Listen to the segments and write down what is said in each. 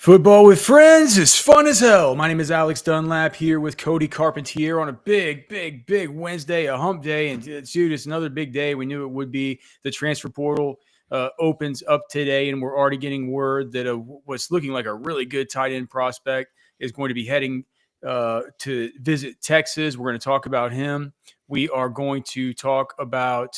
Football with friends is fun as hell. My name is Alex Dunlap here with Cody Carpentier on a big Wednesday, a hump day. And dude, it's another big day. We knew it would be. The transfer portal opens up today, and we're already getting word that what's looking like a really good tight end prospect is going to be heading to visit Texas. We're going to talk about him. We are going to talk about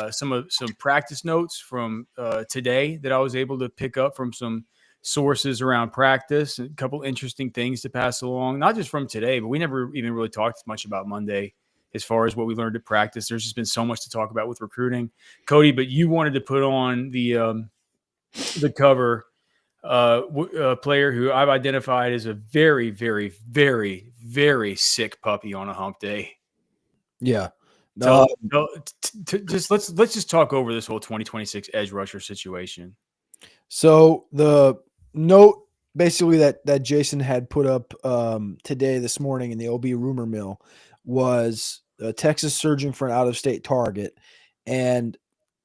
some practice notes from today that I was able to pick up from some sources around practice, a couple interesting things to pass along, not just from today, but we never even really talked much about Monday as far as what we learned at practice. There's just been so much to talk about with recruiting, Cody, but you wanted to put on the cover player who I've identified as a very sick puppy on a hump day. Yeah. Let's just talk over this whole 2026 edge rusher situation. So the note basically that Jason had put up this morning in the OB rumor mill was Texas surging for an out-of-state target. And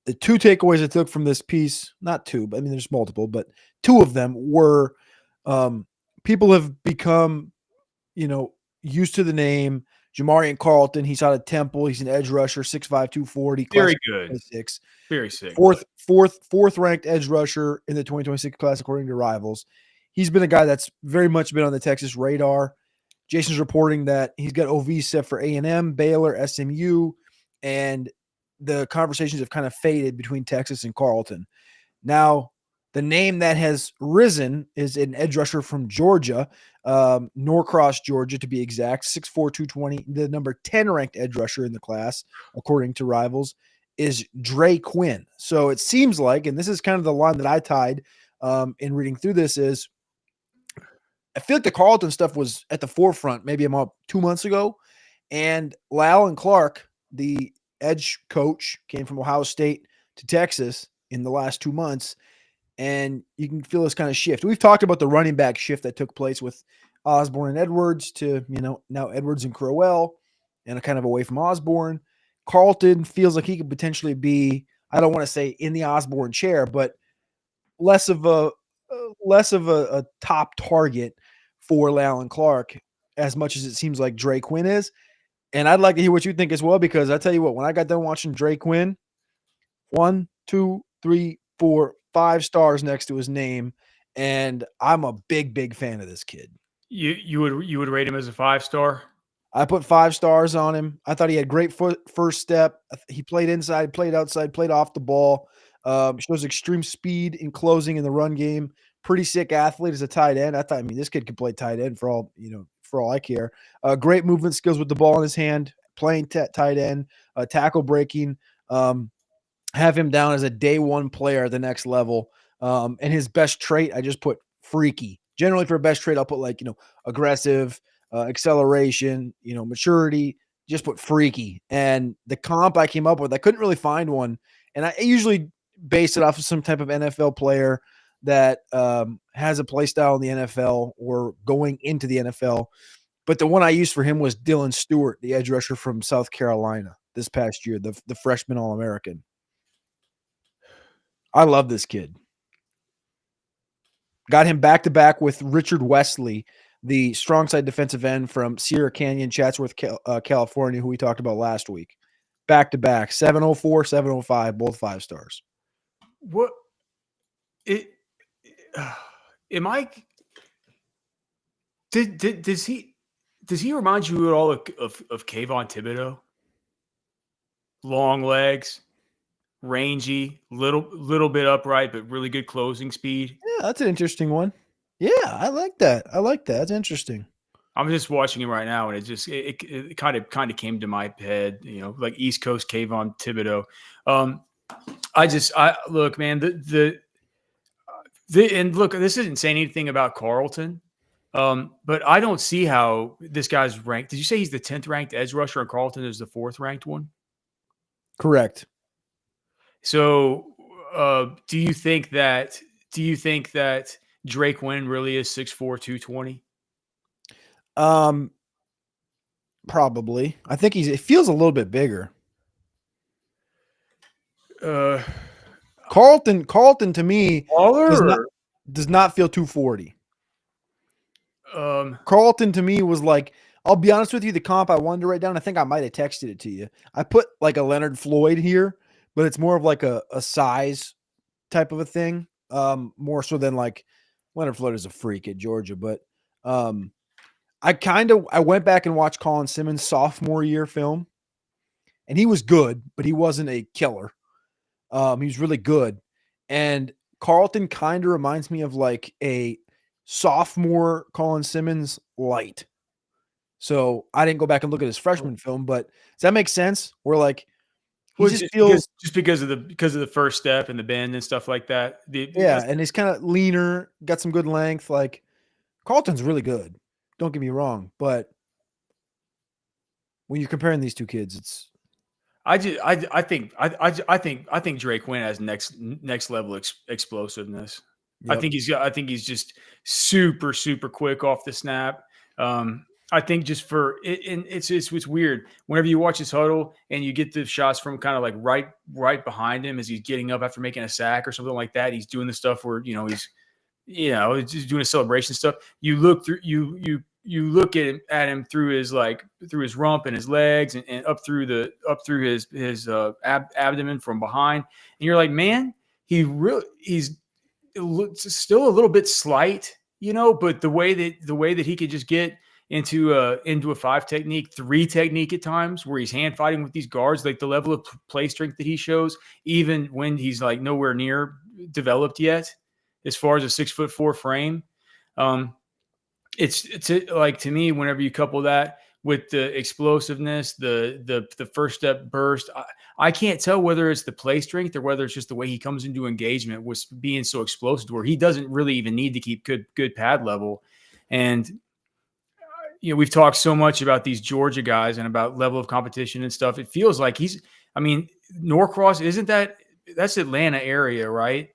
the two takeaways I took from this piece, not two, but I mean, there's multiple, but two of them were people have become, used to the name Jamarian Carlton. He's out of Temple. He's an edge rusher, 6'5", 240. Very good. 26. Very sick. Fourth ranked edge rusher in the 2026 class, according to Rivals. He's been a guy that's very much been on the Texas radar. Jason's reporting that he's got OV set for A&M, Baylor, SMU, and the conversations have kind of faded between Texas and Carlton. Now, the name that has risen is an edge rusher from Georgia, Norcross, Georgia, to be exact, 6'4", 220, the number 10 ranked edge rusher in the class, according to Rivals, is Dre Quinn. So it seems like, and this is kind of the line that I tied in reading through this, is I feel like the Carlton stuff was at the forefront maybe about 2 months ago, and Alan Clark, the edge coach, came from Ohio State to Texas in the last 2 months, and you can feel this kind of shift. We've talked about the running back shift that took place with Osborne and Edwards to, now Edwards and Crowell, and kind of away from Osborne. Carlton feels like he could potentially be, I don't want to say in the Osborne chair, but less of a top target for Alan Clark, as much as it seems like Dre Quinn is. And I'd like to hear what you think as well, because I tell you what, when I got done watching Dre Quinn, 1, 2, 3, 4, 5 stars next to his name, and I'm a big fan of this kid. You would rate him as a 5-star? I put 5 stars on him. I thought he had great first step. He played inside, played outside, played off the ball. Shows extreme speed in closing in the run game. Pretty sick athlete as a tight end. This kid could play tight end for all I care. Great movement skills with the ball in his hand, playing tight end, tackle breaking. Have him down as a day one player at the next level. And his best trait, I just put freaky. Generally for a best trait, I'll put aggressive, acceleration, maturity, just put freaky. And the comp I came up with, I couldn't really find one. And I usually base it off of some type of NFL player that has a play style in the NFL or going into the NFL. But the one I used for him was Dylan Stewart, the edge rusher from South Carolina this past year, the freshman All-American. I love this kid. Got him back-to-back with Richard Wesley, the strong side defensive end from Sierra Canyon, Chatsworth, California, who we talked about last week. Back-to-back, 704, 705, both 5 stars. What? Am I? Does he remind you at all of Kayvon Thibodeau? Long legs, rangy, little bit upright, but really good closing speed. Yeah, that's an interesting one. Yeah, I like that. That's interesting. I'm just watching him right now, and it kind of came to my head, like East Coast Kayvon Thibodeau. I look, man, and look, this isn't saying anything about Carlton, but I don't see how this guy's ranked. Did you say he's the 10th ranked edge rusher, and Carlton is the 4th ranked one? Correct. So, do you think that Drake Quinn really is 6'4", 220? Probably. I think it feels a little bit bigger. Carlton to me does not feel 240. Carlton to me was like, I'll be honest with you, the comp I wanted to write down, I think I might have texted it to you. I put like a Leonard Floyd here, but it's more of like a size type of a thing. More so than like Leonard Floyd is a freak at Georgia, but I went back and watched Colin Simmons' sophomore year film, and he was good, but he wasn't a killer. He was really good. And Carlton kind of reminds me of like a sophomore Colin Simmons light. So I didn't go back and look at his freshman film, but does that make sense? Where like he Well, just feels just because of the first step and the bend and stuff like that. and he's kind of leaner, got some good length. Like Carlton's really good. Don't get me wrong, but when you're comparing these two kids, it's I think Drake Quinn has next level explosiveness. yep. I think he's just super quick off the snap. I think just for it, and it's weird whenever you watch his huddle and you get the shots from kind of like right behind him as he's getting up after making a sack or something like that. He's doing the stuff where he's just doing a celebration stuff. You look through you look at him through his rump and his legs and up through his abdomen from behind, and you're like, man, he's still a little bit slight, but the way that he could just get into a 5 technique, 3 technique at times where he's hand fighting with these guards, like the level of play strength that he shows, even when he's like nowhere near developed yet, as far as a 6'4" frame. It's like, to me, whenever you couple that with the explosiveness, the first step burst, I can't tell whether it's the play strength or whether it's just the way he comes into engagement with being so explosive, where he doesn't really even need to keep good pad level. And we've talked so much about these Georgia guys and about level of competition and stuff. It feels like Norcross, that's Atlanta area, right?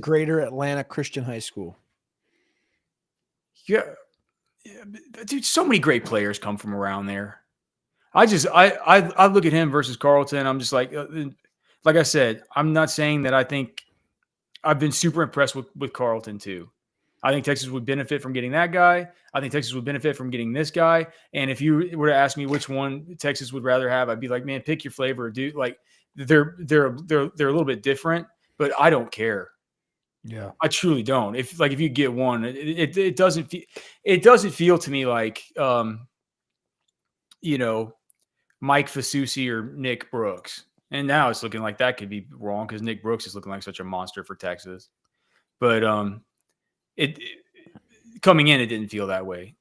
Greater Atlanta Christian High School. Yeah, dude, so many great players come from around there. I look at him versus Carlton. I'm just like I said, I'm not saying that I think I've been super impressed with Carlton too. I think Texas would benefit from getting that guy. I think Texas would benefit from getting this guy. And if you were to ask me which one Texas would rather have, I'd be like, man, pick your flavor, dude. Like they're a little bit different, but I don't care. Yeah, I truly don't. If you get one, it doesn't feel to me like Mike Fasusi or Nick Brooks. And now it's looking like that could be wrong because Nick Brooks is looking like such a monster for Texas. But it coming in, it didn't feel that way.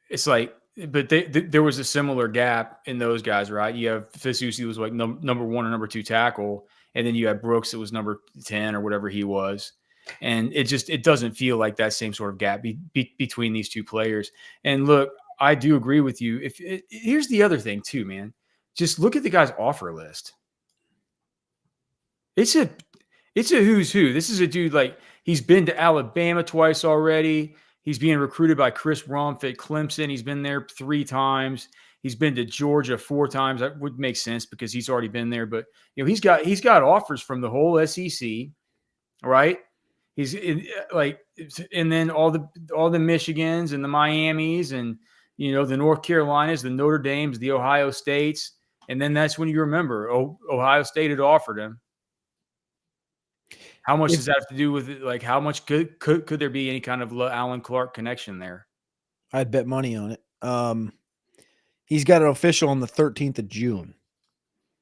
It's like, but there was a similar gap in those guys, right? You have Fasusi was like number 1 or number 2 tackle, and then you have Brooks that was number 10 or whatever he was. And it doesn't feel like that same sort of gap between these two players. And look, I do agree with you. Here's the other thing too, man. Just look at the guy's offer list. It's a who's who. This is a dude, like, he's been to Alabama twice already. He's being recruited by Chris Rumpf at Clemson. He's been there 3 times. He's been to Georgia 4 times. That would make sense because he's already been there. But he's got offers from the whole SEC, right? He's and then all the Michigans and the Miamis and the North Carolinas, the Notre Dames, the Ohio States, and then that's when you remember Ohio State had offered him. How much does that have to do with it? Like, how much could there be any kind of Alan Clark connection there? I'd bet money on it. He's got an official on the 13th of June.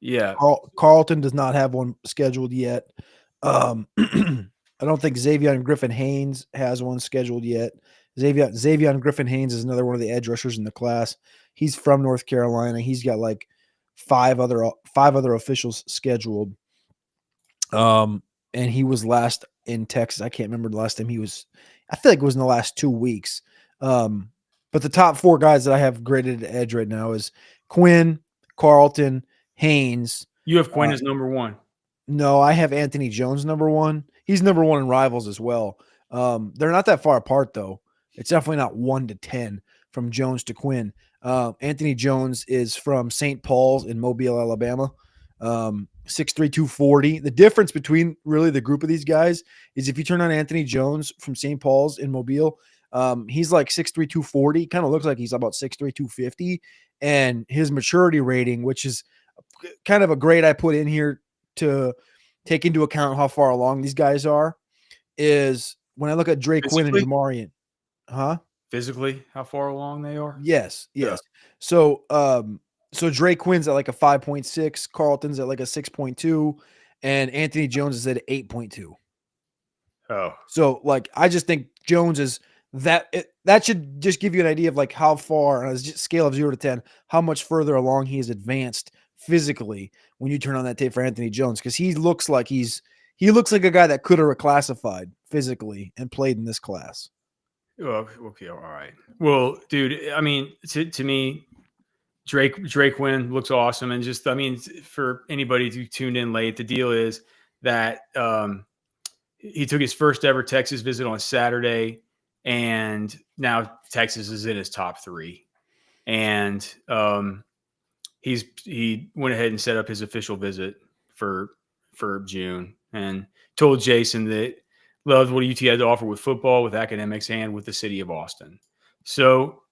Yeah. Carlton does not have one scheduled yet. I don't think Xavier Griffin Haynes has one scheduled yet. Xavier Griffin Haynes is another one of the edge rushers in the class. He's from North Carolina. He's got like 5 other officials scheduled. And he was last in Texas. I can't remember the last time he was. I feel like it was in the last 2 weeks. But the top 4 guys that I have graded at edge right now is Quinn, Carlton, Haynes. You have Quinn as number 1. No, I have Anthony Jones number 1. He's number 1 in Rivals as well. They're not that far apart though. It's definitely not 1 to 10 from Jones to Quinn. Anthony Jones is from St. Paul's in Mobile, Alabama. 6'3", 240. The difference between really the group of these guys is if you turn on Anthony Jones from St. Paul's in Mobile, He's like 6'3", 240. Kind of looks like he's about 6'3", 250. And his maturity rating, which is kind of a grade I put in here to take into account how far along these guys are, is when I look at Drake Quinn and Physically? Jamarian. Huh? Physically, how far along they are? Yes, Yeah. yes. So Drake Quinn's at like a 5.6, Carlton's at like a 6.2, and Anthony Jones is at 8.2. Oh, So like I just think Jones is that should just give you an idea of like how far on a scale of 0 to 10, how much further along he has advanced physically when you turn on that tape for Anthony Jones, because he looks like a guy that could have reclassified physically and played in this class. well, okay, all right. Well, dude, I mean, to me, Drake Quinn looks awesome, and just I mean, for anybody who tuned in late, the deal is that he took his first ever Texas visit on Saturday, and now Texas is in his top 3, and he went ahead and set up his official visit for June, and told Jason that loved what UT had to offer with football, with academics, and with the city of Austin. So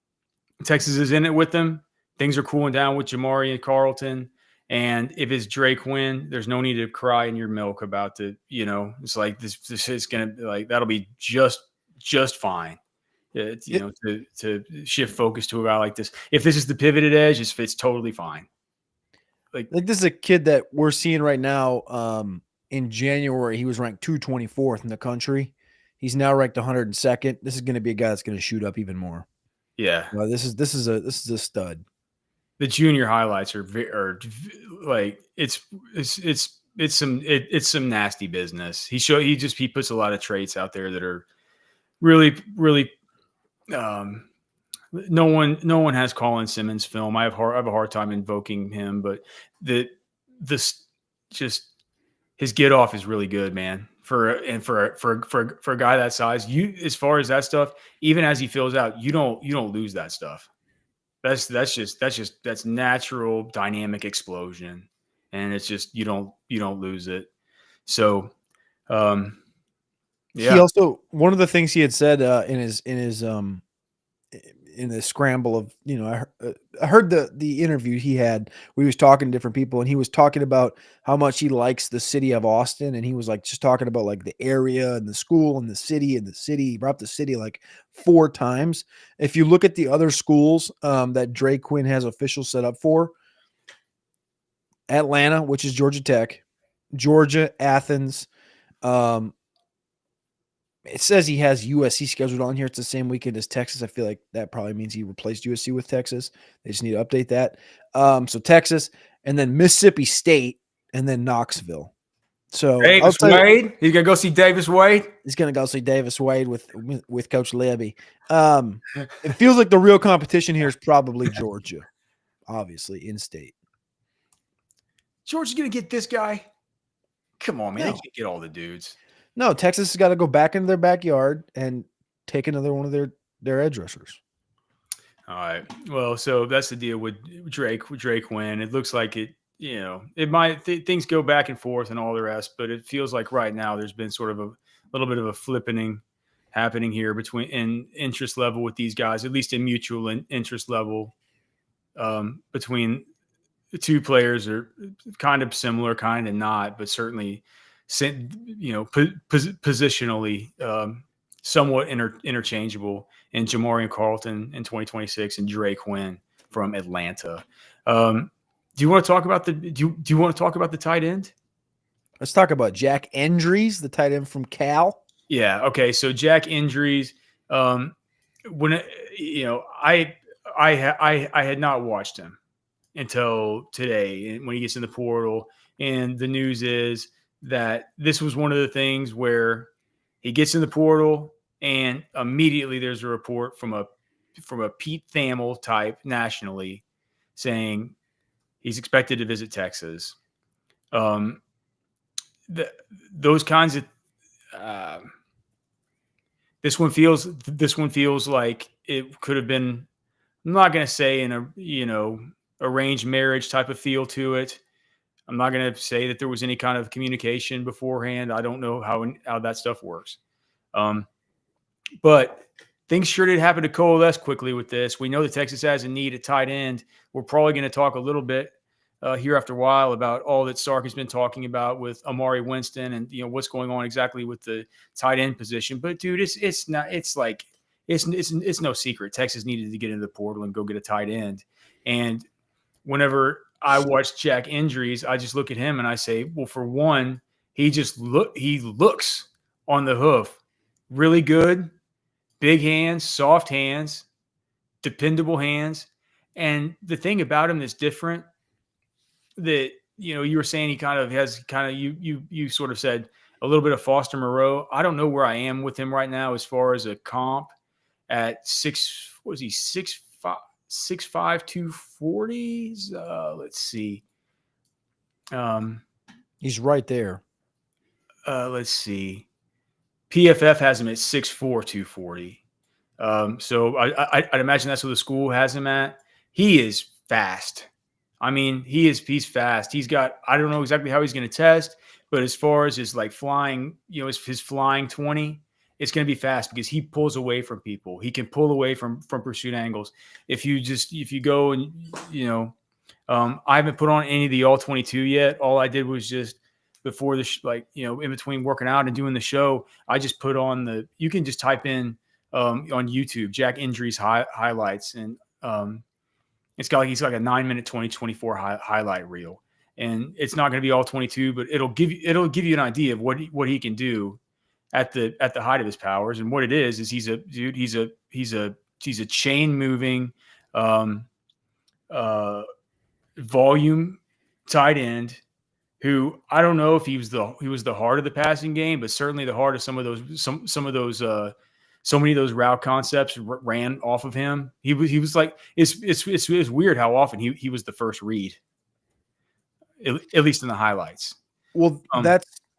Texas is in it with them. Things are cooling down with Jamari and Carlton. And if it's Drake Quinn, there's no need to cry in your milk about it's like this is gonna be like that'll be just fine. To shift focus to a guy like this. If this is the pivoted edge, it's totally fine. Like This is a kid that we're seeing right now. In January, he was ranked 224th in the country. He's now ranked 102nd. This is going to be a guy that's going to shoot up even more. yeah, Well, this is a stud. the junior highlights are like it's some nasty business. He puts a lot of traits out there that are really no one has Colin Simmons film. I have a hard time invoking him, but this just his get off is really good, man. For a guy that size, as far as that stuff, even as he fills out, you don't lose that stuff. That's natural dynamic explosion, and it's just you don't lose it. So, He yeah, also, one of the things he had said in the scramble of, I heard the interview he had where he was talking to different people, and he was talking about how much he likes the city of Austin, and he was like just talking about like the area and the school and the city. He brought up the city like 4 times. If you look at the other schools that Drake Quinn has official set up for: Atlanta, which is Georgia Tech, Georgia, Athens. It says he has USC scheduled on here. It's the same weekend as Texas. I feel like that probably means he replaced USC with Texas. They just need to update that. So Texas, and then Mississippi State, and then Knoxville. So I'll Davis tell you, Wade. You gonna go see Davis Wade? he's going to go see Davis Wade with Coach Levy. It feels like the real competition here is probably Georgia, obviously in state. Georgia's gonna get this guy. Come on, man. They No. can't get all the dudes. No, Texas has got to go back into their backyard and take another one of their edge rushers. All right. Well, so that's the deal with Drake Quinn. It looks like it might things go back and forth and all the rest, but it feels like right now there's been sort of a little bit of a flippening happening here between in interest level with these guys, at least in mutual interest level between the two players are kind of similar, kind of not, but certainly, positionally somewhat interchangeable in Jamari and Carlton in 2026 and Drake Quinn from Atlanta. Do you want to talk about do you want to talk about the tight end? Let's talk about Jack Endries, the tight end from Cal. Yeah. Okay. So Jack Injuries. When I had not watched him until today when he gets in the portal, and the news is that this was one of the things where he gets in the portal and immediately there's a report from a Pete Thamel type nationally saying he's expected to visit Texas. Those kinds of this one feels like it could have been. I'm not going to say in a arranged marriage type of feel to it. I'm not going to say that there was any kind of communication beforehand. I don't know how that stuff works. But things sure did happen to coalesce quickly with this. We know that Texas has a need at tight end. We're probably going to talk a little bit here after a while about all that Sark has been talking about with Amari Winston and what's going on exactly with the tight end position. But dude, it's no secret. Texas needed to get into the portal and go get a tight end. And whenever I watch Jack injuries, I just look at him and I say, well, for one, he looks on the hoof really good. Big hands, soft hands, dependable hands. And the thing about him that's different that, you were saying he you sort of said a little bit of Foster Moreau. I don't know where I am with him right now as far as a comp at 6'5", 240. Let's see. He's right there. Let's see. PFF has him at 6'4", 240. So I'd imagine that's what the school has him at. He is fast. I mean, he's fast. He's got, I don't know exactly how he's going to test, but as far as his like flying, his flying 20, it's going to be fast because he pulls away from people. He can pull away from pursuit angles. If you go and, I haven't put on any of the all 22 yet. All I did was just, before the in between working out and doing the show, I just put on you can just type in on YouTube Jack injuries highlights, and he's got a 9-minute 2024 highlight reel, and it's not going to be all 22, but it'll give you an idea of what he can do at the height of his powers. And what it is he's a chain moving volume tight end who, I don't know if he was the heart of the passing game, but certainly the heart of so many of those route concepts ran off of him. He was like, it's weird how often he was the first read, at least in the highlights. Well,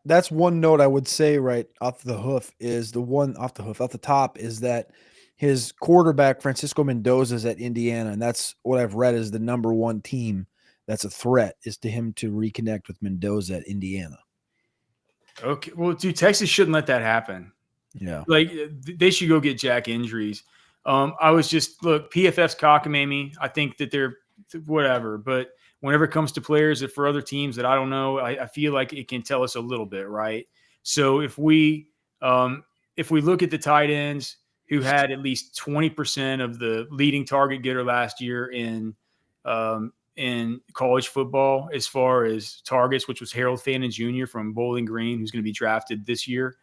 that's one note I would say right off the hoof is off the top is that his quarterback Francisco Mendoza is at Indiana, and that's what I've read is the number one team that's a threat is to him to reconnect with Mendoza at Indiana. Okay. Well, dude, Texas shouldn't let that happen. Yeah. Like, they should go get Jack injuries. PFF's cockamamie. I think that they're whatever, but whenever it comes to players that for other teams that I don't know, I feel like it can tell us a little bit, right? So if we look at the tight ends who had at least 20% of the leading target getter last year in college football as far as targets, which was Harold Fannin Jr. from Bowling Green, who's going to be drafted this year.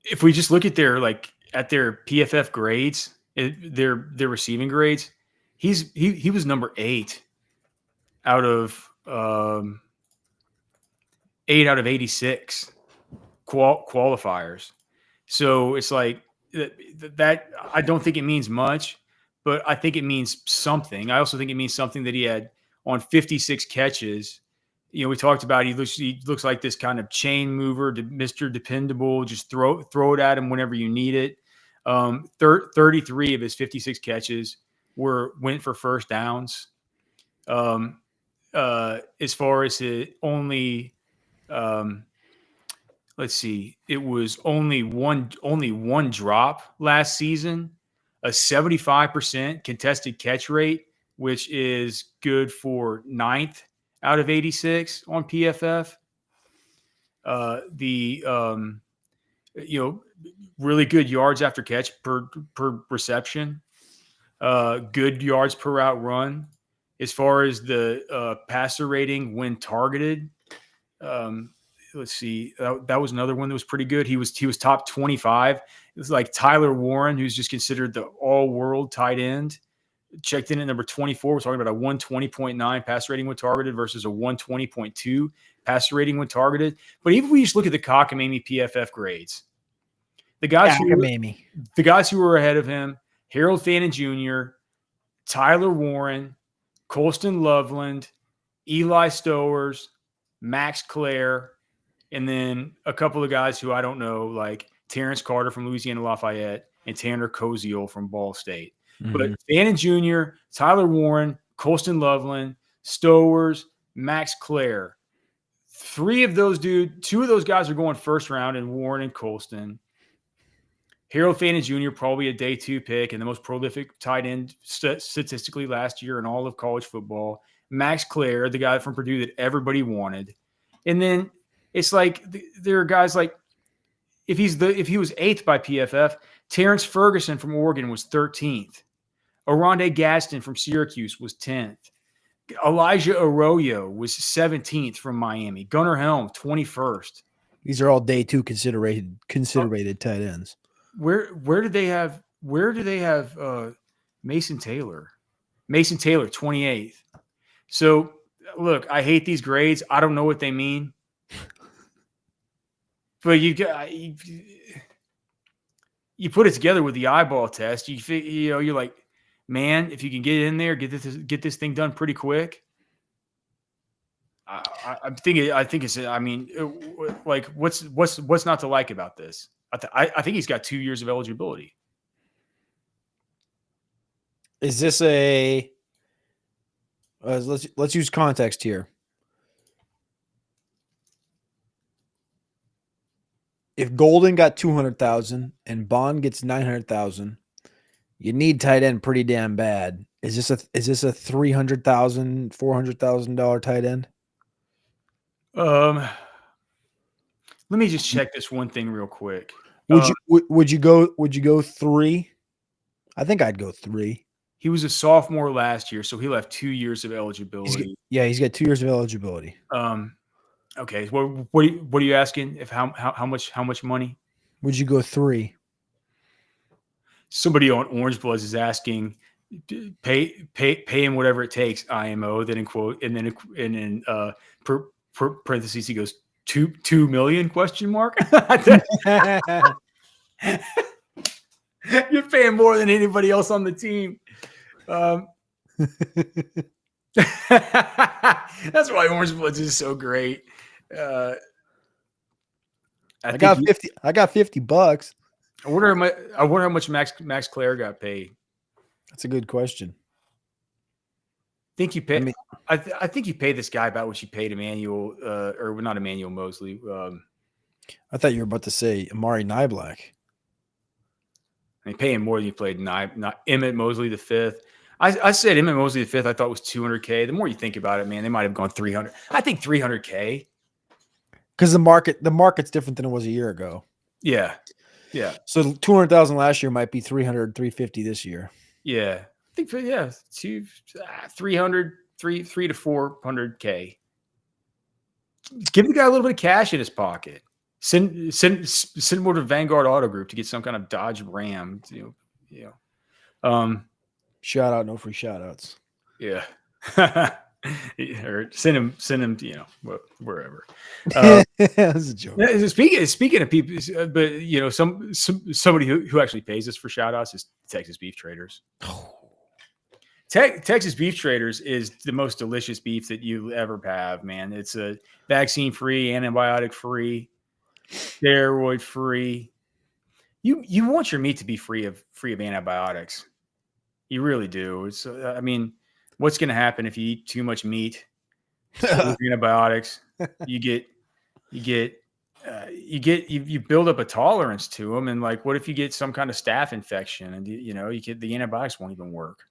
If we just look at their PFF grades, their receiving grades, he was number 8 out of 86 qualifiers. So it's like that. I don't think it means much, but I think it means something. I also think it means something that he had on 56 catches. We talked about he looks like this kind of chain mover, Mr. Dependable. Just throw it at him whenever you need it. 33 of his 56 catches went for first downs. As far as it only, let's see, it was only one drop last season, a 75% contested catch rate, which is good for 9th out of 86 on PFF. Really good yards after catch per reception. Good yards per route run. As far as the passer rating when targeted, let's see, that was another one that was pretty good. He was top 25. It was like Tyler Warren, who's just considered the all-world tight end, checked in at number 24. We're talking about a 120.9 passer rating when targeted versus a 120.2 passer rating when targeted. But even if we just look at the cockamamie PFF grades, the guys who were ahead of him, Harold Fannin Jr., Tyler Warren, Colston Loveland, Eli Stowers, Max Clare, and then a couple of guys who I don't know, like Terrence Carter from Louisiana Lafayette and Tanner Koziel from Ball State. Mm-hmm. But Fannin Jr., Tyler Warren, Colston Loveland, Stowers, Max Clare. 2 of those guys are going first round, and Warren and Colston. Harold Fannin Jr., probably a day 2 pick and the most prolific tight end statistically last year in all of college football. Max Clare, the guy from Purdue that everybody wanted. And then it's like there are guys like if he was 8th by PFF, Terrence Ferguson from Oregon was 13th. Oronde Gaston from Syracuse was 10th. Elijah Arroyo was 17th from Miami. Gunnar Helm, 21st. These are all day 2 considered tight ends. Where do they have Mason Taylor? Mason Taylor, 28th. So look, I hate these grades. I don't know what they mean. But you put it together with the eyeball test. You're like, man, if you can get in there, get this thing done pretty quick. I think it's. I mean, like, what's not to like about this? I think he's got 2 years of eligibility. Is this a? Let's use context here. If Golden got 200,000 and Bond gets 900,000, you need tight end pretty damn bad. Is this a $300,000, $400,000 tight end? Let me just check this one thing real quick. Would you go 3? I think I'd go 3. He was a sophomore last year, so he'll have 2 years of eligibility. He's got 2 years of eligibility. Okay. What are you asking? If how much money? Would you go 3? Somebody on Orange Bloods is asking, pay him whatever it takes. IMO. Then in quote, and then parentheses he goes 2 million ? You're paying more than anybody else on the team. That's why Orange Bloods is so great. I got $50. I wonder how much Max Clare got paid. That's a good question. Think you pay? I think you pay this guy about what you paid Emmanuel, or not Emmanuel Mosley. I thought you were about to say Amari Niblack. I mean, pay him more than you played Emmett Mosley the fifth. I said Emmett Mosley the fifth. I thought was $200K. The more you think about it, man, they might have gone 300. I think $300K. Because the market's different than it was a year ago. Yeah. So 200,000 last year might be 300, 350 this year. Yeah, I think 300, 3 to 400K. Give the guy a little bit of cash in his pocket. Send more to Vanguard Auto Group to get some kind of Dodge Ram. Shout out, no free shout outs. Yeah. Or send him, wherever. That's a joke. Speaking of people, but somebody who actually pays us for shout outs is Texas Beef Traders. Texas Beef Traders is the most delicious beef that you ever have, man. It's a vaccine free, antibiotic free, steroid free. You want your meat to be free of antibiotics. You really do. It's what's going to happen if you eat too much meat? Antibiotics. You build up a tolerance to them, and like, what if you get some kind of staph infection, and the antibiotics won't even work?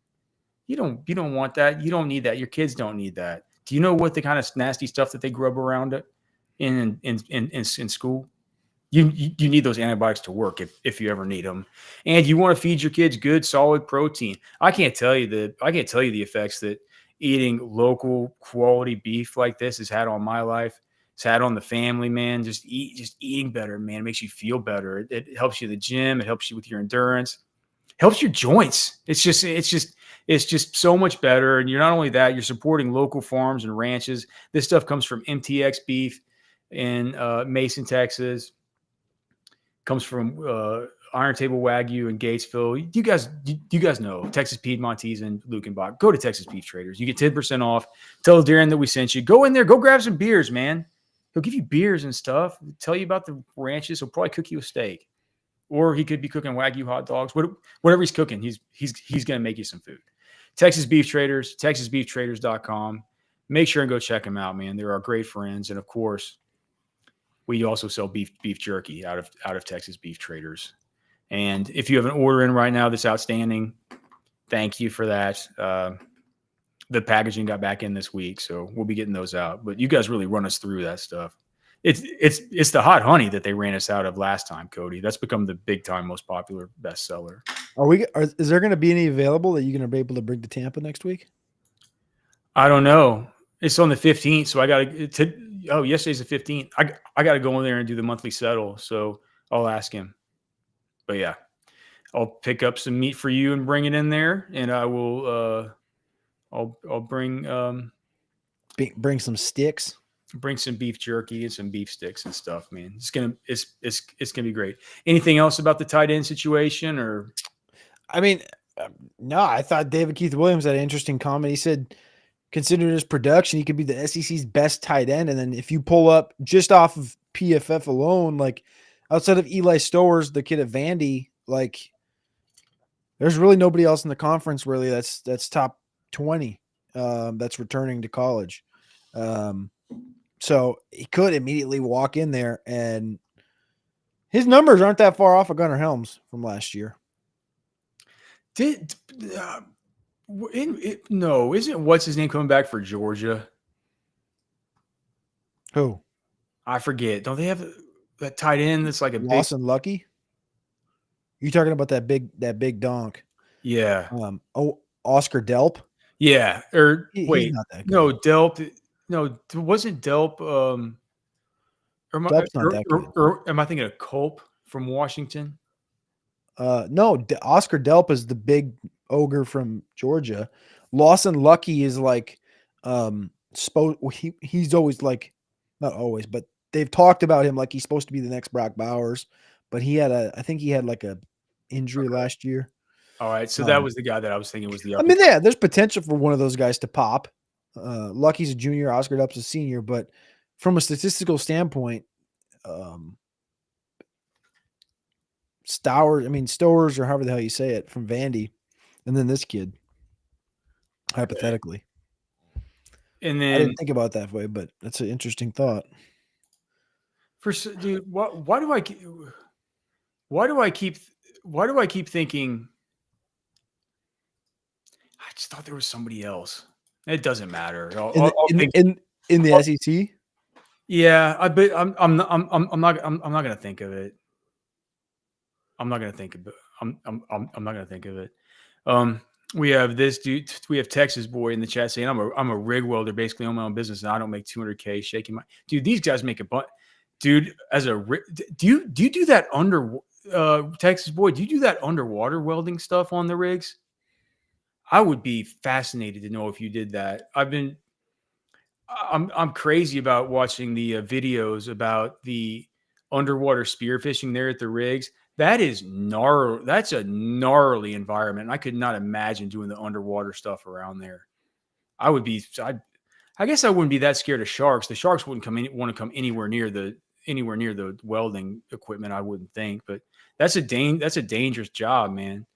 You don't want that. You don't need that. Your kids don't need that. Do you know what the kind of nasty stuff that they grub around it in school? You need those antibiotics to work if you ever need them, and you want to feed your kids good, solid protein. I can't tell you the effects that eating local quality beef like this has had on my life. It's had on the family, man. Just eating better, man. It makes you feel better. It helps you in the gym. It helps you with your endurance. Helps your joints. It's just so much better. And you're not only that, you're supporting local farms and ranches. This stuff comes from MTX Beef in Mason, Texas. Comes from Iron Table Wagyu in Gatesville. You guys know Texas Piedmontese and Lukenbach. Go to Texas Beef Traders. You get 10% off. Tell Darren that we sent you. Go in there. Go grab some beers, man. He'll give you beers and stuff. Tell you about the ranches. He'll probably cook you a steak, or he could be cooking Wagyu hot dogs. Whatever he's cooking, he's going to make you some food. Texas Beef Traders, TexasBeefTraders.com. Make sure and go check them out, man. They're our great friends, and of course, we also sell beef jerky out of Texas Beef Traders. And if you have an order in right now that's outstanding, thank you for that. The packaging got back in this week, so we'll be getting those out. But you guys really run us through that stuff. It's the hot honey that they ran us out of last time, Cody. That's become the big time most popular bestseller. Is there going to be any available that you're going to be able to bring to Tampa next week? I don't know. It's on the 15th, so I got to. Oh, yesterday's the 15th. I got to go in there and do the monthly settle, so I'll ask him. But yeah, I'll pick up some meat for you and bring it in there, and I will. I'll bring Bring some sticks. Bring some beef jerky and some beef sticks and stuff, man. It's gonna be great. Anything else about the tight end situation, or? I mean, no, I thought David Keith Williams had an interesting comment. He said, considering his production, he could be the SEC's best tight end. And then if you pull up just off of PFF alone, like outside of Eli Stowers, the kid at Vandy, like there's really nobody else in the conference really that's top 20 that's returning to college. So he could immediately walk in there, and his numbers aren't that far off of Gunnar Helms from last year. No, isn't what's his name coming back for Georgia? Who? I forget. Don't they have that tight end that's like a Lawson Lucky? You talking about that big donk? Yeah. Oscar Delp? Yeah. Or wait, he's not that good. No, Delp. No, wasn't Delp. Delp's not that good. Or am I thinking of Culp from Washington? No, Oscar Delp is the big ogre from Georgia. Lawson Lucky is like, he's always like, not always, but they've talked about him like he's supposed to be the next Brock Bowers, but I think he had like a injury last year. All right, so that was the guy that I was thinking was the. I mean, yeah, there's potential for one of those guys to pop. Lucky's a junior, Oscar Delp's a senior, but from a statistical standpoint, Stowers, or however the hell you say it, from Vandy, and then this kid, hypothetically. And then I didn't think about it that way, but that's an interesting thought. Dude, why do I keep thinking? I just thought there was somebody else. It doesn't matter. In the SEC. Yeah, but I'm not gonna think of it. I'm not gonna think of it. I'm not gonna think of it. We have this dude. We have Texas boy in the chat saying, "I'm a rig welder, basically own my own business, and I don't make 200K shaking my dude." These guys make a bunch. Dude, do you do that under Texas boy? Do you do that underwater welding stuff on the rigs? I would be fascinated to know if you did that. I'm crazy about watching the videos about the underwater spearfishing there at the rigs. That is gnarly. That's a gnarly environment. I could not imagine doing the underwater stuff around there. I guess I wouldn't be that scared of sharks. The sharks wouldn't want to come anywhere near the welding equipment, I wouldn't think. But that's a dangerous job, man.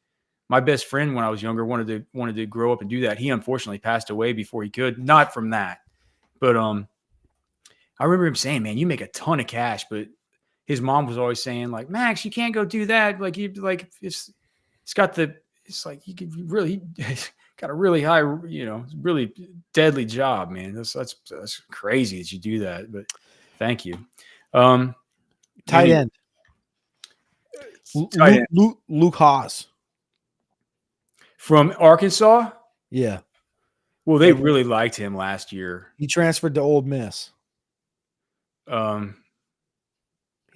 My best friend when I was younger wanted to grow up and do that. He unfortunately passed away before he could. Not from that. But I remember him saying, "Man, you make a ton of cash," but his mom was always saying, like, "Max, you can't go do that. Like, it's got you could really got a really high, really deadly job, man. That's crazy that you do that." But thank you. Tight end. Luke Haas from Arkansas. Yeah. Well, they really liked him last year. He transferred to Ole Miss. He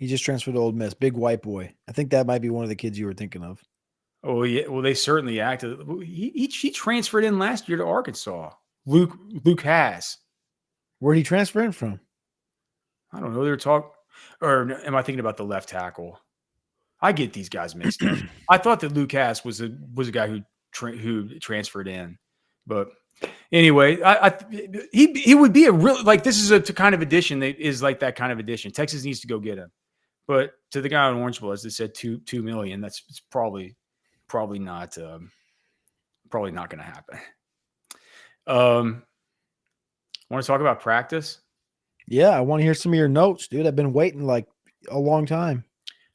just transferred to Ole Miss. Big white boy. I think that might be one of the kids you were thinking of. Oh yeah. Well, they certainly acted. He transferred in last year to Arkansas. Luke Haas. Where'd he transfer in from? I don't know. They were talking, or am I thinking about the left tackle? I get these guys mixed up. I thought that Luke Haas was a guy who transferred in, but anyway, he would be a real, like, this is a kind of addition that is like that kind of addition. Texas needs to go get him, but to the guy on Orange Bowl, as they said, $2 million. It's probably not going to happen. Want to talk about practice? Yeah, I want to hear some of your notes, dude. I've been waiting like a long time.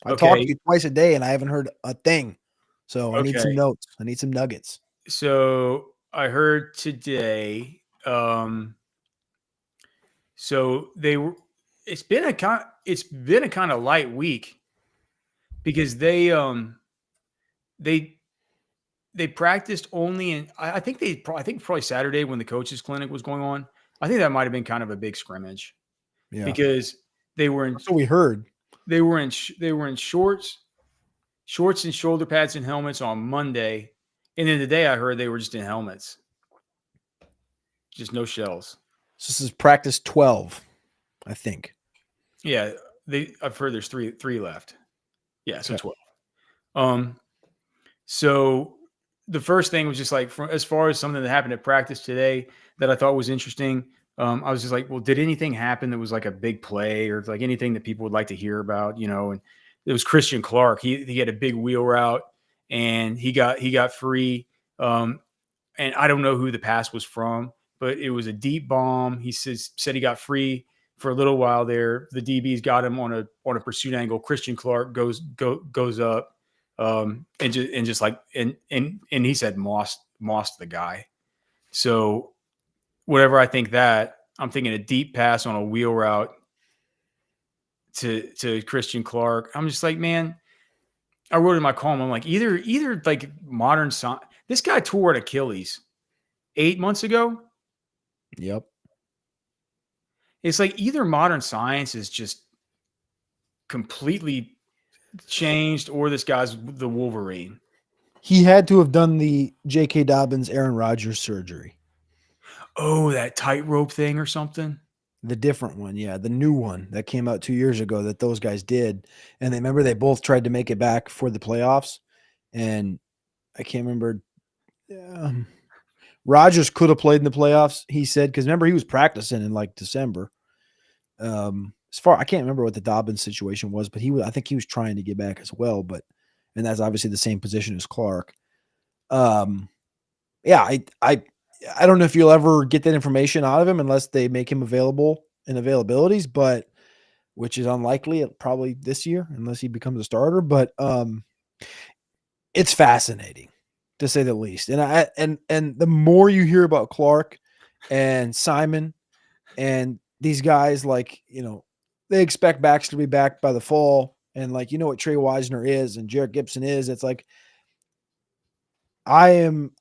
I talk to Okay. you twice a day and I haven't heard a thing. So I need some Okay. notes. I need some nuggets. So I heard today. So they were. It's been a kind of light week because they they practiced only in. I think I think probably Saturday when the coaches clinic was going on. I think that might have been kind of a big scrimmage Yeah. because they were in That's what we heard. they were in shorts and shoulder pads and helmets on Monday, and then today I heard they were just in helmets, just no shells. So this is practice 12, I think. Yeah, I've heard there's three left. Yeah, so Okay. 12. Um, so the first thing was just like as far as something that happened at practice today that I thought was interesting. I was just like, well, did anything happen that was like a big play or like anything that people would like to hear about, you know? And it was Christian Clark. He had a big wheel route and he got free. And I don't know who the pass was from, but it was a deep bomb. He said he got free for a little while there. The DBs got him on a pursuit angle. Christian Clark goes up, and just like and he said mossed the guy. So whatever I think that I'm thinking a deep pass on a wheel route to Christian Clark. I'm just like, man, I wrote in my column. I'm like, either like modern science. This guy tore an Achilles 8 months ago. Yep. It's like either modern science is just completely changed or this guy's the Wolverine. He had to have done the J.K. Dobbins, Aaron Rodgers surgery. Oh, that tightrope thing or something. The different one, yeah, the new one that came out 2 years ago that those guys did. And they remember they both tried to make it back for the playoffs. And I can't remember. Rodgers could have played in the playoffs, he said, because remember he was practicing in like December. I can't remember what the Dobbins situation was, but I think he was trying to get back as well. And that's obviously the same position as Clark. Yeah, I don't know if you'll ever get that information out of him unless they make him available in availabilities, but which is unlikely probably this year unless he becomes a starter. But it's fascinating to say the least. And the more you hear about Clark and Simon and these guys, like, they expect Baxter to be back by the fall. And like, what Trey Wisner is and Jarrett Gibson is, it's like, I'm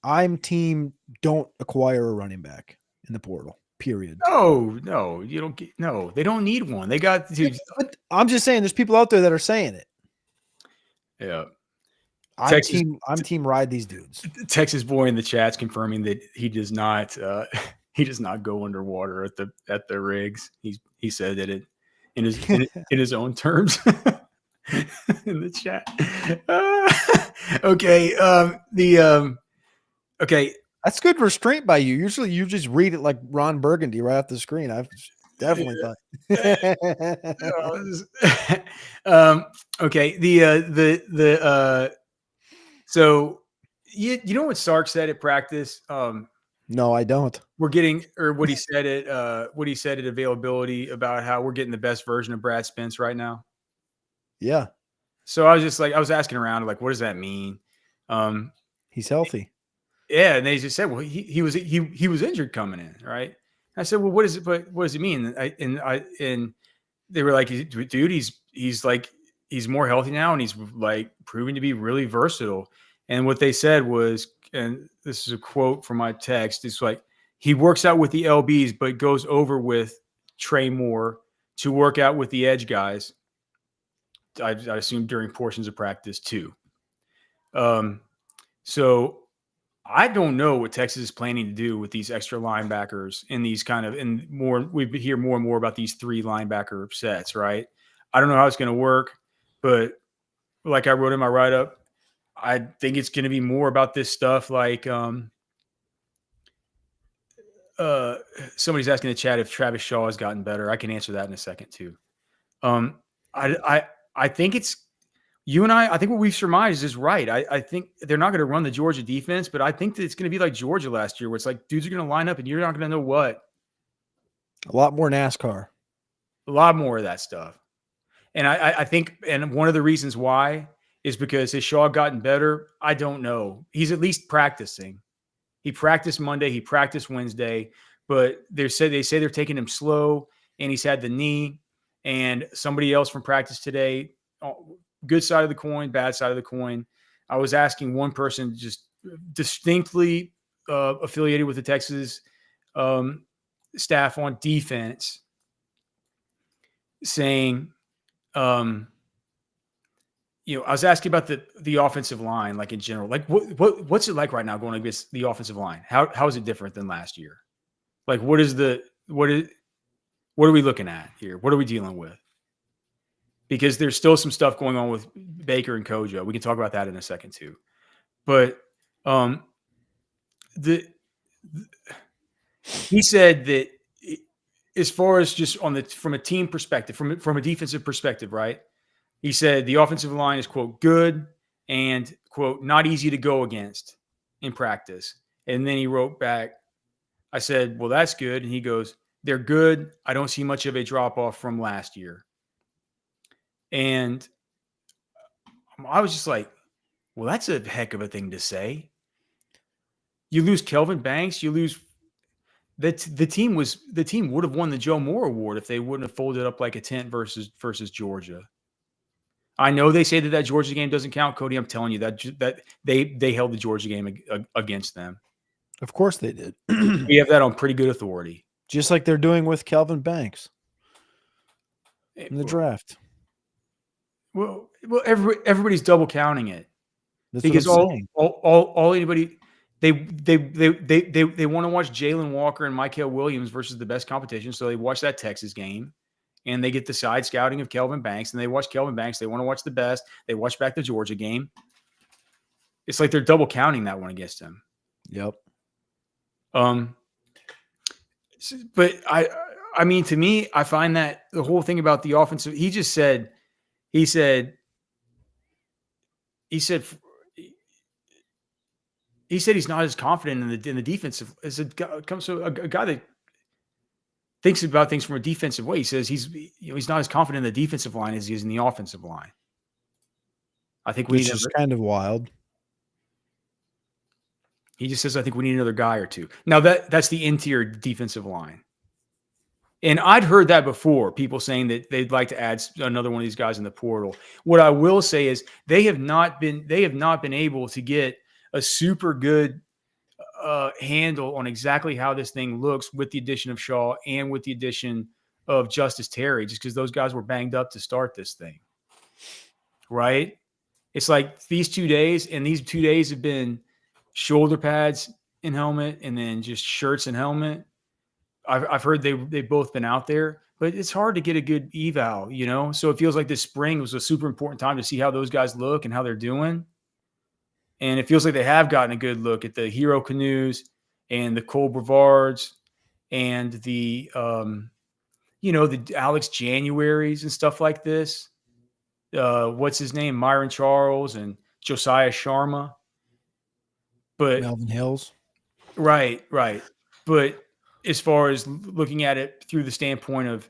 team don't acquire a running back in the portal, period. No, you don't get no, they don't need one. They got dude. But I'm just saying there's people out there that are saying it. Yeah. I'm team ride these dudes. Texas boy in the chat's confirming that he does not he does not go underwater at the rigs. He said that it in his own terms in the chat. Okay. Okay. That's good restraint by you. Usually you just read it like Ron Burgundy right off the screen. I've definitely thought. Okay. So you know what Sark said at practice? No, I don't. We're getting, or what he said at availability about how we're getting the best version of Brad Spence right now. Yeah. So I was just like, I was asking around, like, what does that mean? He's healthy. Yeah, and they just said, well, he was injured coming in, right? I said, well, what is it? But what does it mean? And they were like, dude, he's more healthy now, and he's like proving to be really versatile. And what they said was, and this is a quote from my text, it's like he works out with the LBs, but goes over with Trey Moore to work out with the edge guys. I assume during portions of practice too. So I don't know what Texas is planning to do with these extra linebackers in these we hear more and more about these 3 linebacker sets, right? I don't know how it's going to work, but like I wrote in my write-up, I think it's going to be more about this stuff. Like somebody's asking in the chat if Travis Shaw has gotten better. I can answer that in a second too. I think it's you and I think what we've surmised is right. I think they're not going to run the Georgia defense, but I think that it's going to be like Georgia last year, where it's like dudes are going to line up and you're not going to know what. A lot more NASCAR. A lot more of that stuff. And I think, and one of the reasons why is because has Shaw gotten better? I don't know. He's at least practicing. He practiced Monday, he practiced Wednesday, but they say they're taking him slow, and he's had the knee. And somebody else from practice today, good side of the coin, bad side of the coin. I was asking one person just distinctly affiliated with the Texas staff on defense, saying, I was asking about the offensive line, like in general, like what's it like right now going against the offensive line? How is it different than last year? Like, what are we looking at here? What are we dealing with? Because there's still some stuff going on with Baker and Kojo. We can talk about that in a second too. But he said that as far as just from a team perspective, from a defensive perspective, right? He said the offensive line is, quote, good and, quote, not easy to go against in practice. And then he wrote back, I said, well, that's good. And he goes, they're good. I don't see much of a drop off from last year. And I was just like, well, that's a heck of a thing to say. You lose Kelvin Banks, you lose that the team would have won the Joe Moore Award if they wouldn't have folded up like a tent versus Georgia. I know they say that Georgia game doesn't count, Cody. I'm telling you that they held the Georgia game against them. Of course they did. We have that on pretty good authority. Just like they're doing with Kelvin Banks in the draft. Well, everybody's double counting it. That's because what I'm saying. all anybody they want to watch Jalen Walker and Mykel Williams versus the best competition, so they watch that Texas game. And they get the side scouting of Kelvin Banks, and they watch Kelvin Banks. They want to watch the best. They watch back the Georgia game. It's like they're double counting that one against him. Yep. But I mean, to me, I find that the whole thing about the offensive, he said he's not as confident in the defensive as a guy that thinks about things from a defensive way. He says he's not as confident in the defensive line as he is in the offensive line. I think which is kind of wild. He just says, I think we need another guy or two. Now that's the interior defensive line. And I'd heard that before, people saying that they'd like to add another one of these guys in the portal. What I will say is they have not been able to get a super good handle on exactly how this thing looks with the addition of Shaw and with the addition of Justice Terry, just because those guys were banged up to start this thing. Right? It's like these 2 days, and these 2 days have been shoulder pads and helmet, and then just shirts and helmet. I've heard they've both been out there, but it's hard to get a good eval, So it feels like this spring was a super important time to see how those guys look and how they're doing. And it feels like they have gotten a good look at the Hero Canoes and the Cole Brevards and the the Alex Januaries and stuff like this. What's his name? Myron Charles and Josiah Sharma. But Melvin Hills. Right. But as far as looking at it through the standpoint of,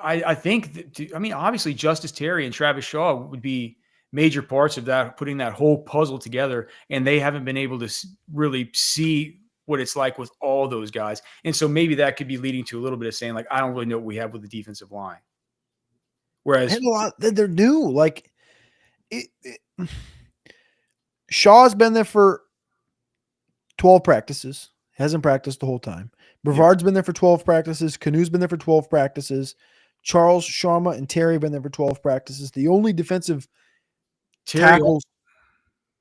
I think obviously Justice Terry and Travis Shaw would be major parts of that, putting that whole puzzle together. And they haven't been able to really see what it's like with all those guys. And so maybe that could be leading to a little bit of saying, like, I don't really know what we have with the defensive line. Whereas they're new. Like Shaw's been there for 12 practices. Hasn't practiced the whole time. Brevard's been there for 12 practices. Canoe's been there for 12 practices. Charles, Sharma, and Terry have been there for 12 practices. The only defensive tackles,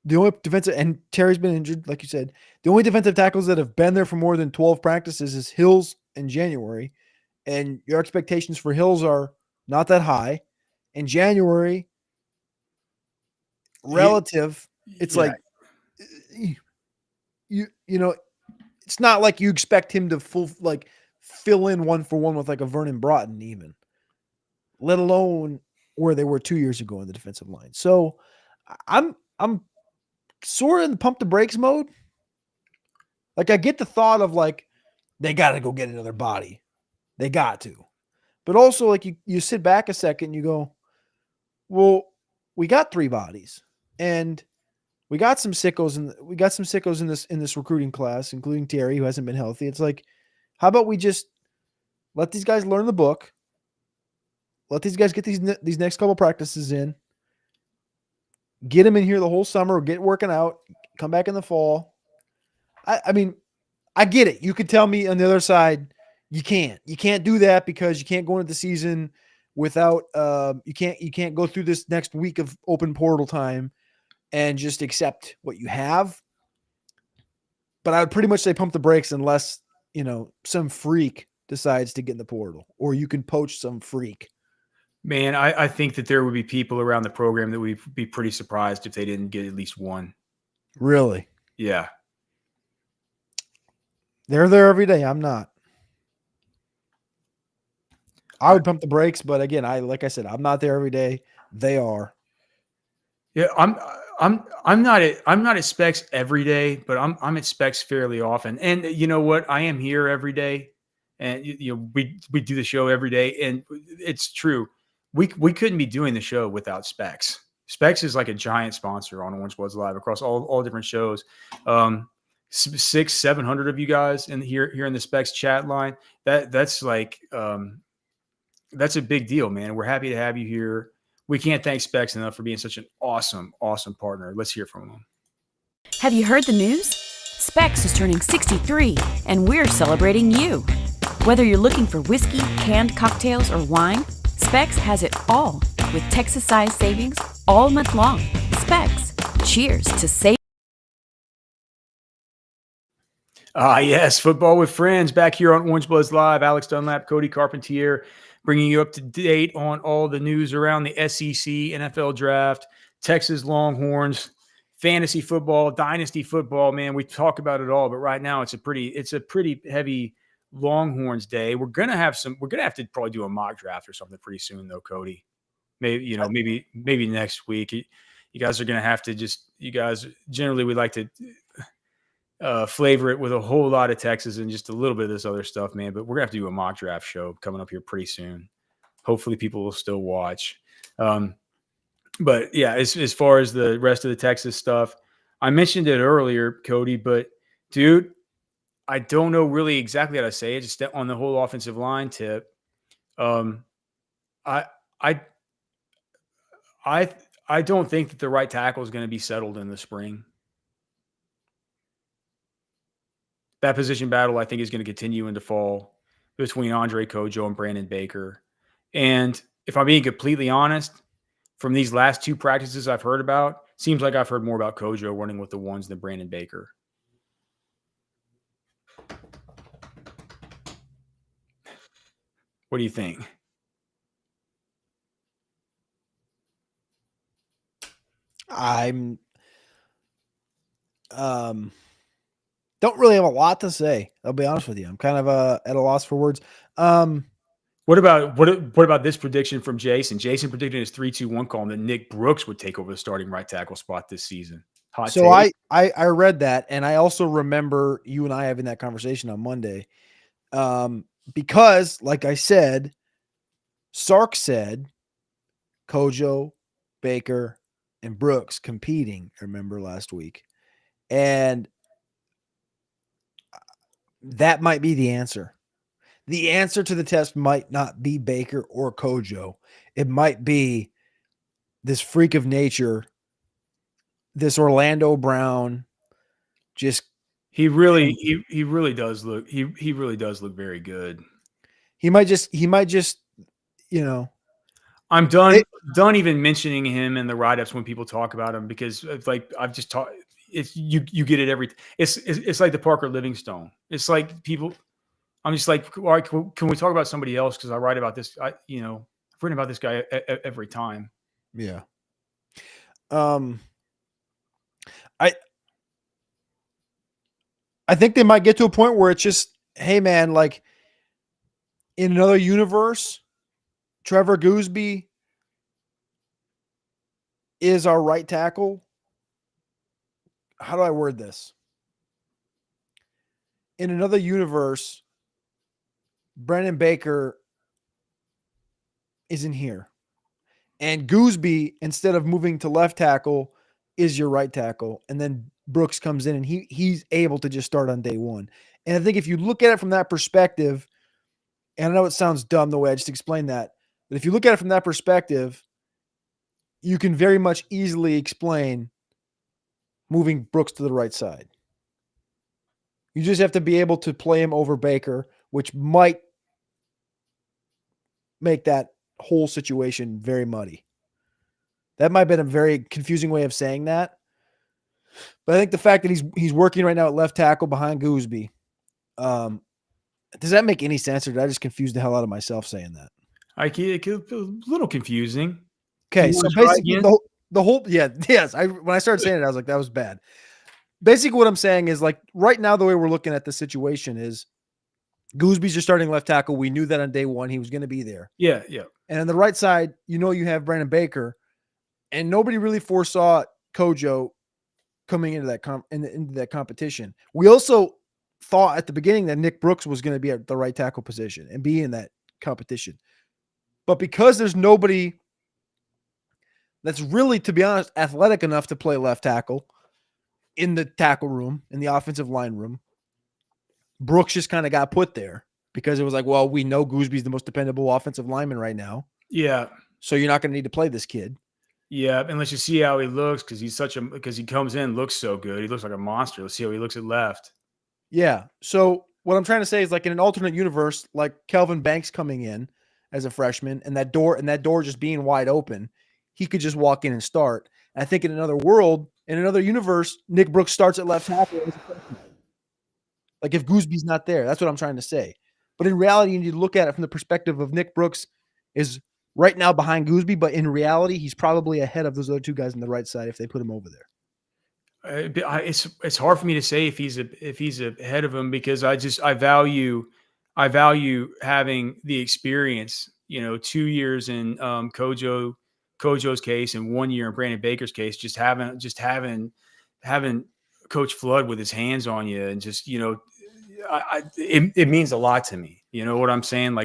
and Terry's been injured, like you said. The only defensive tackles that have been there for more than 12 practices is Hills in January. And your expectations for Hills are not that high. In January, relative, it's like, it's not like you expect him to fill in one for one with like a Vernon Broughton even, let alone where they were 2 years ago in the defensive line. So I'm sort of in the pump the brakes mode. Like I get the thought of like, they got to go get another body. They got to. But also, like you sit back a second, and you go, well, we got three bodies, and we got some sickos, and we got some sickos in this recruiting class, including Terry, who hasn't been healthy. It's like, how about we just let these guys learn the book, let these guys get these next couple practices in, get them in here the whole summer, get working out, come back in the fall. I mean, I get it. You could tell me on the other side, you can't do that because you can't go into the season without you can't go through this next week of open portal time and just accept what you have. But I would pretty much say pump the brakes unless, some freak decides to get in the portal, or you can poach some freak. Man, I think that there would be people around the program that would be pretty surprised if they didn't get at least one. Really? Yeah. They're there every day. I'm not. I would pump the brakes, but again, like I said, I'm not there every day. They are. Yeah, I'm not at Specs every day, but I'm at Specs fairly often. And you know what? I am here every day, and we do the show every day, and it's true. We couldn't be doing the show without Specs. Specs is like a giant sponsor on Orange Bloods Live across all different shows. 600-700 of you guys here in the Specs chat line. That's like that's a big deal, man. We're happy to have you here. We can't thank Specs enough for being such an awesome partner. Let's hear from them. Have you heard the news? Specs is turning 63, and we're celebrating you. Whether you're looking for whiskey, canned cocktails, or wine, Specs has it all with Texas-sized savings all month long. Specs. Cheers to save. Yes, football with friends back here on Orange Bloods Live. Alex Dunlap, Cody Carpentier, bringing you up to date on all the news around the SEC, NFL draft, Texas Longhorns, fantasy football, dynasty football. Man, we talk about it all, but right now it's a pretty heavy Longhorns day. We're gonna have to probably do a mock draft or something pretty soon, though, Cody. Maybe next week. You guys are gonna have to you guys generally we like to flavor it with a whole lot of Texas and just a little bit of this other stuff, man. But we're gonna have to do a mock draft show coming up here pretty soon. Hopefully, people will still watch. But yeah, as far as the rest of the Texas stuff, I mentioned it earlier, Cody. But dude, I don't know really exactly how to say it. Just on the whole offensive line tip, I I I I don't think that the right tackle is going to be settled in the spring. That position battle, I think, is going to continue into fall between Andre Kojo and Brandon Baker. And if I'm being completely honest, from these last two practices I've heard about, seems like I've heard more about Kojo running with the ones than Brandon Baker. What do you think? I'm don't really have a lot to say. I'll be honest with you. I'm kind of at a loss for words. What about this prediction from Jason? Jason predicted his 3-2-1 column that Nick Brooks would take over the starting right tackle spot this season. Hot So take? I read that, and I also remember you and I having that conversation on Monday. Because, like I said, Sark said Kojo, Baker, and Brooks competing, remember last week. And that might be the answer. The answer to the test might not be Baker or Kojo. It might be this freak of nature, this Orlando Brown. He really does look he really does look very good. He might just, I'm done even mentioning him in the write-ups when people talk about him because it's like I've just talked. It's you get it every. It's like the Parker Livingstone. It's like people. I'm just like, all right, can we talk about somebody else? Because I write about this. I've written about this guy every time. Yeah. I think they might get to a point where it's just, hey man, like in another universe, Trevor Gooseby is our right tackle. How do I word this? In another universe, Brandon Baker is in here. And Gooseby, instead of moving to left tackle, is your right tackle. And then Brooks comes in and he's able to just start on day one. And I think if you look at it from that perspective, and I know it sounds dumb the way I just explained that, but if you look at it from that perspective, you can very much easily explain moving Brooks to the right side. You just have to be able to play him over Baker, which might make that whole situation very muddy. That might have been a very confusing way of saying that. But I think the fact that he's working right now at left tackle behind Gooseby, does that make any sense, or did I just confuse the hell out of myself saying that? It could be a little confusing. Okay, so basically the whole yes. When I started saying it, I was like, that was bad. Basically, what I'm saying is, like, right now, the way we're looking at the situation is Gooseby's your starting left tackle. We knew that on day one he was going to be there. Yeah. And on the right side, you have Brandon Baker, and nobody really foresaw Kojo coming into that competition. We also thought at the beginning that Nick Brooks was going to be at the right tackle position and be in that competition. But because there's nobody that's really, to be honest, athletic enough to play left tackle in the tackle room, in the offensive line room, Brooks just kind of got put there because it was like, well, we know Gooseby's the most dependable offensive lineman right now. Yeah. So you're not going to need to play this kid. Yeah, unless you see how he looks, because he comes in, looks so good. He looks like a monster. Let's see how he looks at left. Yeah. So what I'm trying to say is, like, in an alternate universe, like Kelvin Banks coming in as a freshman and that door just being wide open, he could just walk in and start. And I think in another world, in another universe, Nick Brooks starts at left tackle as a freshman. Like, if Gooseby's not there, that's what I'm trying to say. But in reality, you need to look at it from the perspective of Nick Brooks is right now behind Gooseby, but in reality, he's probably ahead of those other two guys on the right side if they put him over there. It's hard for me to say if he's ahead of him, because I value having the experience. 2 years in Kojo's case and 1 year in Brandon Baker's case, just having Coach Flood with his hands on you, and just it means a lot to me. You know what I'm saying?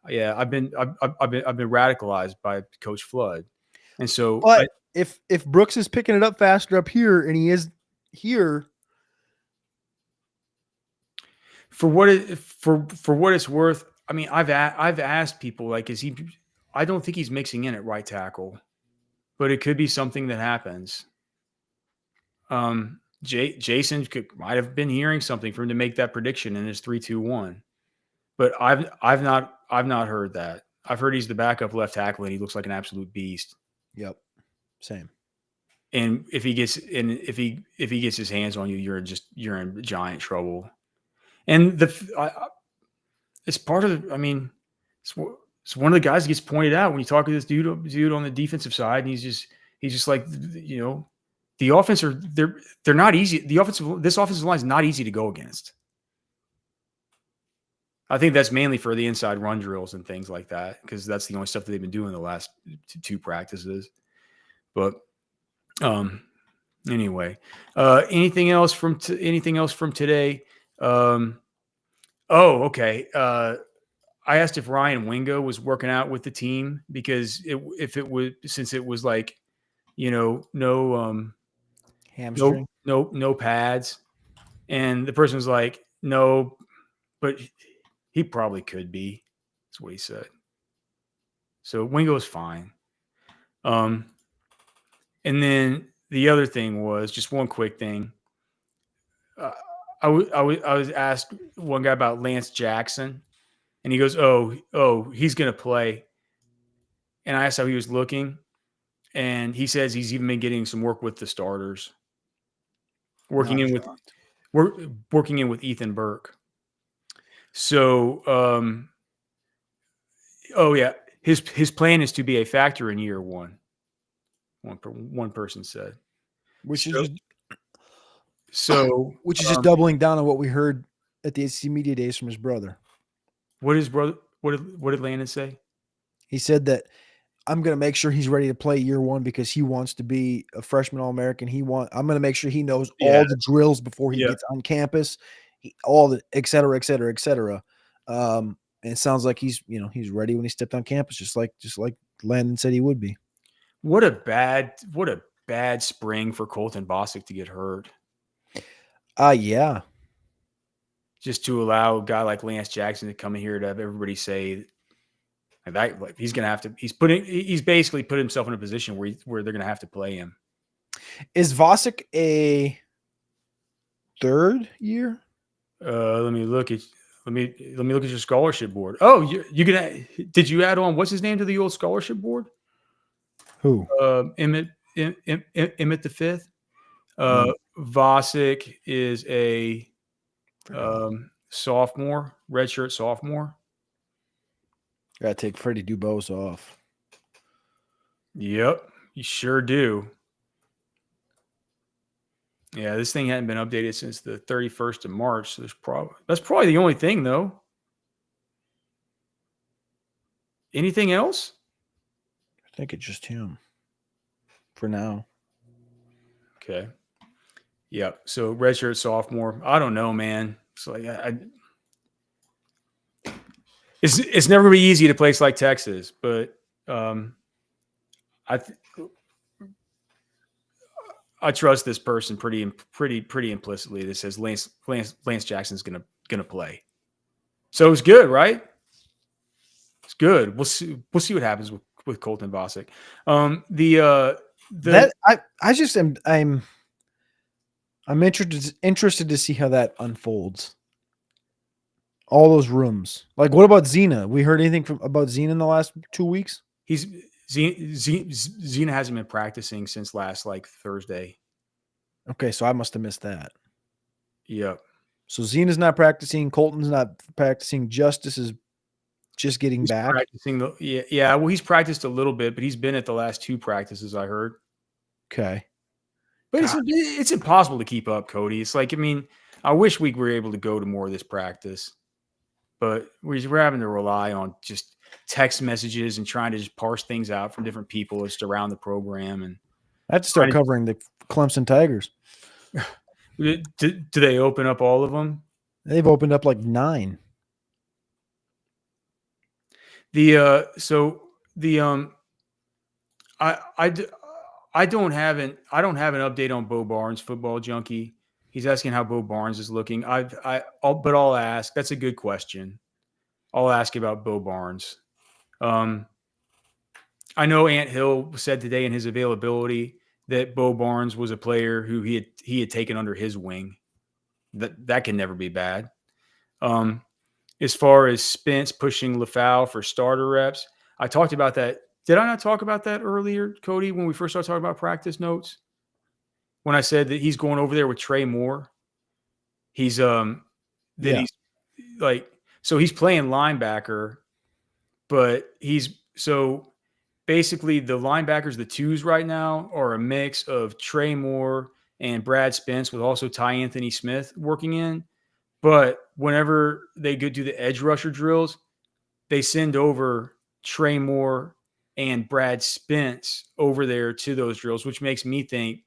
Yeah, I've been radicalized by Coach Flood, and so. But if Brooks is picking it up faster up here, and he is here, for what it's worth, I mean, I've asked people, like, is he? I don't think he's mixing in at right tackle, but it could be something that happens. Jason might have been hearing something for him to make that prediction in his 3-2-1, but I've not heard that. I've heard he's the backup left tackle and he looks like an absolute beast. Yep, same. And if he gets his hands on you, you're in giant trouble. And it's part of. I mean, it's one of the guys that gets pointed out when you talk to this dude on the defensive side, and he's just like, the offense they're not easy. This offensive line is not easy to go against. I think that's mainly for the inside run drills and things like that, because that's the only stuff that they've been doing the last two practices. But anyway, anything else from today? Okay. I asked if Ryan Wingo was working out with the team, because since it was like, no hamstring, no pads, and the person was like, no, but he probably could be. That's what he said. So Wingo's fine. And then the other thing was just one quick thing. I was asked one guy about Lance Jackson, and he goes, "Oh, he's gonna play." And I asked how he was looking, and he says he's even been getting some work with the starters, working in with Ethan Burke. So, his plan is to be a factor in year one. One person said, which is just doubling down on what we heard at the ACC Media Days from his brother. What did Landon say? He said that I'm going to make sure he's ready to play year one because he wants to be a freshman All-American. I'm going to make sure he knows all the drills before he gets on campus, all the et cetera, et cetera, et cetera. And And it sounds like he's ready when he stepped on campus, just like Landon said he would be. What a bad spring for Colton Bosick to get hurt. Yeah. Just to allow a guy like Lance Jackson to come in here to have everybody say like he's gonna have to. He's basically put himself in a position where they're gonna have to play him. Is Vosick a third year? Let me look at your scholarship board. Oh, did you add on what's his name to the old scholarship board? Who? Emmett the fifth. Vosick is a sophomore, redshirt sophomore. Gotta take Freddie Dubose off. Yep, you sure do. Yeah, this thing hadn't been updated since the 31st of March. So that's probably the only thing, though. Anything else? I think it's just him for now. Okay. Yep. So redshirt sophomore. I don't know, man. It's like it's never gonna be easy at a place like Texas, but I trust this person pretty implicitly that says Lance Jackson's gonna play. So it's good, right? It's good. We'll see what happens with Colton Bosick. I'm interested to see how that unfolds. All those rooms. Like, what about Zena? We heard anything about Zena in the last 2 weeks? Zena hasn't been practicing since last Thursday. Okay, so I must have missed that. Yep. So Zena's not practicing. Colton's not practicing. Justice is just getting back. Practicing well, he's practiced a little bit, but he's been at the last 2 practices, I heard. Okay. But it's impossible to keep up, Cody. It's like, I mean, I wish we were able to go to more of this practice, but we're having to rely on just text messages and trying to just parse things out from different people just around the program. And I have to start covering the Clemson Tigers. Do they open up all of them? They've opened up like 9. I don't have an update on Bo Barnes, Football Junkie. He's asking how Bo Barnes is looking. But I'll ask. That's a good question. I'll ask about Bo Barnes. I know Ant Hill said today in his availability that Bo Barnes was a player who he had taken under his wing. That can never be bad. As far as Spence pushing LaFau for starter reps, I talked about that. Did I not talk about that earlier, Cody, when we first started talking about practice notes? When I said that he's going over there with Trey Moore, he's playing linebacker, but basically the linebackers, the 2s right now are a mix of Trey Moore and Brad Spence with also Ty Anthony Smith working in. But whenever they go do the edge rusher drills, they send over Trey Moore and Brad Spence over there to those drills, which makes me think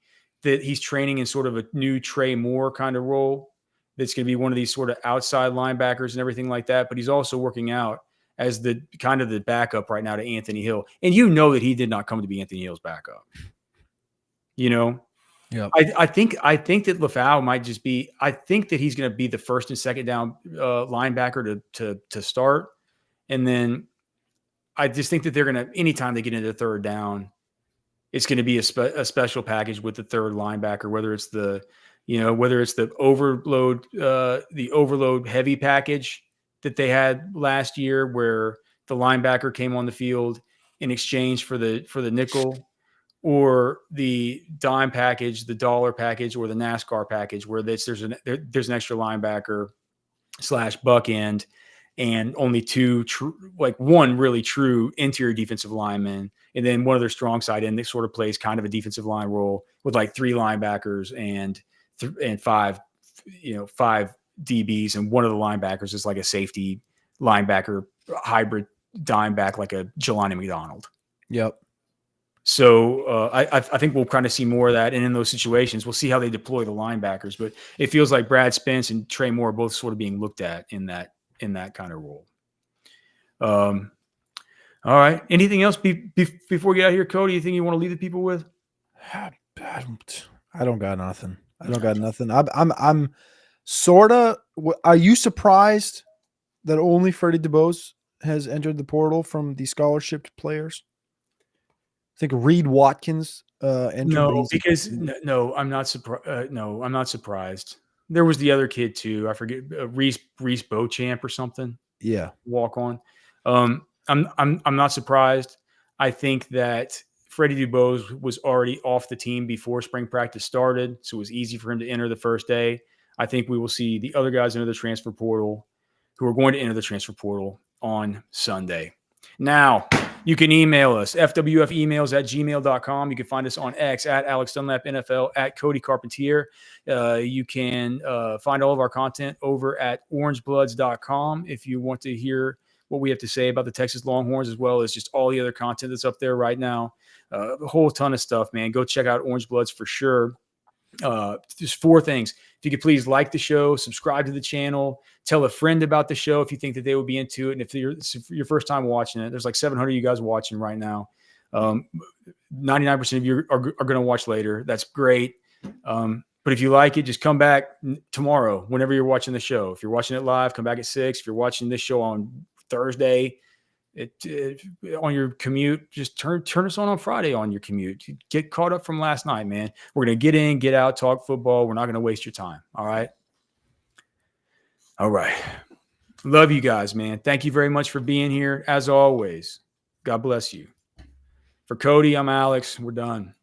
that he's training in sort of a new Trey Moore kind of role. That's going to be one of these sort of outside linebackers and everything like that. But he's also working out as the kind of the backup right now to Anthony Hill. And you know that he did not come to be Anthony Hill's backup. You know? Yeah. I think that LaFau might just be – I think that he's going to be the first and second down linebacker to start. And then I just think that they're going to – anytime they get into third down, it's going to be a special package with the third linebacker, whether it's the overload heavy package that they had last year where the linebacker came on the field in exchange for the nickel, or the dime package, the dollar package, or the NASCAR package where there's an extra linebacker / buck end and only one really true interior defensive lineman, and then one of their strong side end that sort of plays kind of a defensive line role with 3 linebackers and 5 DBs, and one of the linebackers is like a safety linebacker hybrid dime back, like a Jelani McDonald. Yep. So I think we'll kind of see more of that, and in those situations, we'll see how they deploy the linebackers. But it feels like Brad Spence and Trey Moore are both sort of being looked at in that kind of role. All right. Anything else before we get out of here, Cody? Anything you want to leave the people with? I don't got nothing. I don't got nothing. I'm sort of. Are you surprised that only Freddie DeBose has entered the portal from the scholarship players? I think Reed Watkins entered. No, because no, I'm not surprised. No, I'm not surprised. There was the other kid too. I forget Reese Beauchamp or something. Yeah, Walk on. I'm not surprised. I think that Freddie DuBose was already off the team before spring practice started, so it was easy for him to enter the first day. I think we will see the other guys enter the transfer portal who are going to enter the transfer portal on Sunday. Now, you can email us, fwfemails@gmail.com. You can find us on X at Alex Dunlap NFL, at Cody Carpentier. You can find all of our content over at orangebloods.com if you want to hear what we have to say about the Texas Longhorns, as well as just all the other content that's up there right now. A whole ton of stuff, man. Go check out Orange Bloods for sure. Just 4 things. If you could please like the show, subscribe to the channel, tell a friend about the show if you think that they would be into it. And if you're your first time watching it, there's like 700 of you guys watching right now. 99% of you are going to watch later. That's great. But if you like it, just come back tomorrow whenever you're watching the show. If you're watching it live, come back at 6. If you're watching this show on Thursday, on your commute, just turn us on Friday on your commute. Get caught up from last night, man. We're going to get in, get out, talk football. We're not going to waste your time. All right. Love you guys, man. Thank you very much for being here. As always, God bless you. For Cody, I'm Alex. We're done.